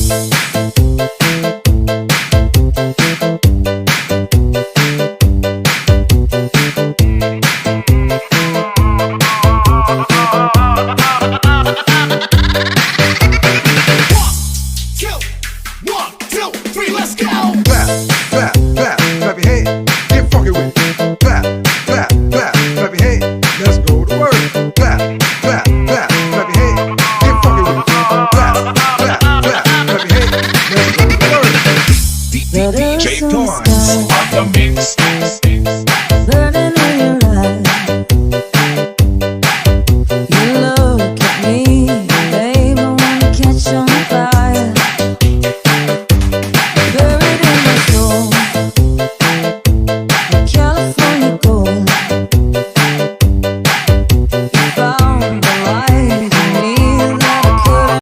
Clap, clap, clap your hands. Get funky with it. Clap, clap.